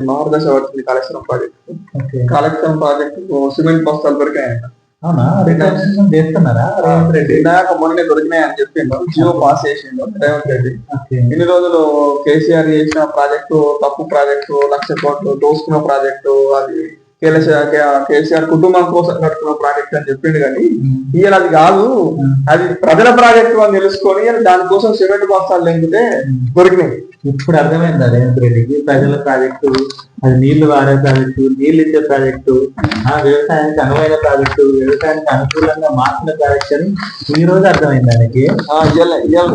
మార్గదర్శ వచ్చింది Kaleshwaram project. Okay. Kaleshwaram project cement బస్తాలు దొరికాయంట. అవునా? రికన్స్ట్రక్షన్ చేస్తున్నారా రేవంత్ రెడ్డి? ఇందాక మొన్నే దొరికినాయని చెప్పిండు. జియో పాస్ చేసిండు రేవంత్ రెడ్డి. ఓకే. ఇన్ని రోజులు కేసీఆర్ చేసిన ప్రాజెక్టు తప్పు ప్రాజెక్టు, 1,00,000 కోట్లు దోసుకున్న ప్రాజెక్టు, అది కేసీఆర్ కుటుంబం కోసం కట్టుకున్న ప్రాజెక్ట్ అని చెప్పిండు. కానీ ఇవాళ అది కాదు, అది ప్రజల ప్రాజెక్టు అని తెలుసుకొని దానికోసం సిమెంట్ బస్తాలు లెంగితే దొరికినాయి. ఇప్పుడు అర్థమైందా రేవంత్ రెడ్డికి? ప్రజల ప్రాజెక్టు, అది నీళ్లు వాడే ప్రాజెక్టు, నీళ్లు ఇచ్చే ప్రాజెక్టు, వ్యవసాయానికి అనువైన ప్రాజెక్టు, వ్యవసాయానికి అనుకూలంగా మార్చిన ప్రాజెక్ట్ అని ఈ రోజు అర్థమైంది ఆయనకి.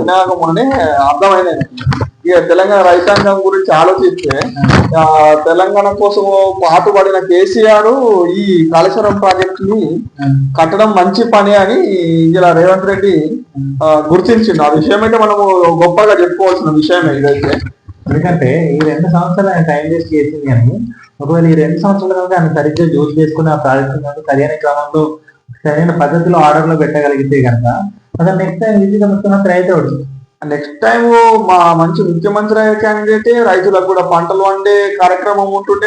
వినాయక మొన్నే అర్థమైంది. ఇక తెలంగాణ రైతాంగం గురించి ఆలోచిస్తే తెలంగాణ కోసం పాటుపడిన కేసీఆర్ ఈ కాళేశ్వరం ప్రాజెక్ట్ ని కట్టడం మంచి పని అని ఇలా రేవంత్ రెడ్డి గుర్తించిండు. ఆ విషయం అయితే మనము గొప్పగా చెప్పుకోవాల్సిన విషయమే ఇదైతే. ఎందుకంటే ఈ 2 సంవత్సరాలు ఆయన టైం వేస్ట్ చేసింది. కానీ ఒకవేళ ఈ 2 సంవత్సరాల కనుక ఆయన సరిగ్గా యూజ్ చేసుకుని ఆ ప్రాజెక్ట్ సరైన క్రమంలో సరైన పద్ధతిలో ఆర్డర్ లో పెట్టగలిగితే కనుక అసలు నెక్స్ట్ టైం ఈజీగా ముఖ్యమంత్రి అయితే అవుతుంది. నెక్స్ట్ టైం మా మంచి ముఖ్యమంత్రి క్యాండిడేట్, రైతులకు కూడా పంటలు వండే కార్యక్రమం ఉంటుంటే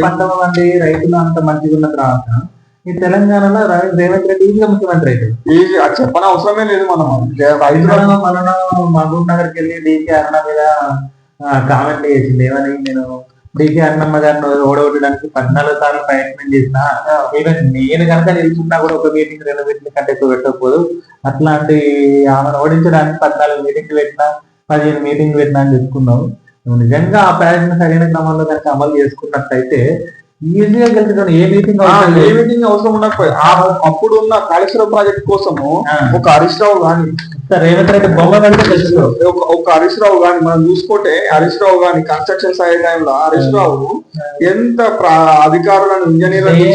పంటలు వండి రైతులు అంత మంచిగా ఉన్న తర్వాత ఈ తెలంగాణలో రేవంత్ రెడ్డి ఈజీగా ముఖ్యమంత్రి అయితే చెప్పని అవసరమే లేదు. మనం మన మహబూబ్ నగర్కి వెళ్ళి డీకే అరుణ మీద కామెంట్ చేసింది. ఏమని, నేను డీకే అరుణమ్మ గారిని ఓడగొట్టడానికి 14 సార్లు ప్రయత్నం చేసిన, ఈవెన్ నేను కనుక నిలుచున్నా కూడా ఒక మీటింగ్ 2 మీటింగ్ కంటే ఎక్కువ పెట్టకపోదు, అట్లాంటి ఆమెను ఓడించడానికి 14 మీటింగ్లు పెట్టినా 15 మీటింగ్లు పెట్టినా అని చెప్పుకున్నావు. నువ్వు నిజంగా ఆ ప్రాజెక్ట్ సరైన క్రమంలో కనుక అమలు చేసుకున్నట్టయితే ఈజీగా గెలుచుకుని ఏ మీటింగ్ అవసరం ఉండకపోయి అప్పుడు ఉన్న కాళేశ్వరం ప్రాజెక్ట్ కోసము ఒక హరీష్ రావు గాని రేవంత్ రెడ్డి బొమ్మ కంటే తెలుసు. ఒక హరీష్ రావు గాని మనం చూసుకుంటే, హరీష్ రావు గాని కన్స్ట్రక్షన్ సైడ్ టైంలో హరీష్ రావు ఎంత అధికారులను ఇంజనీర్లను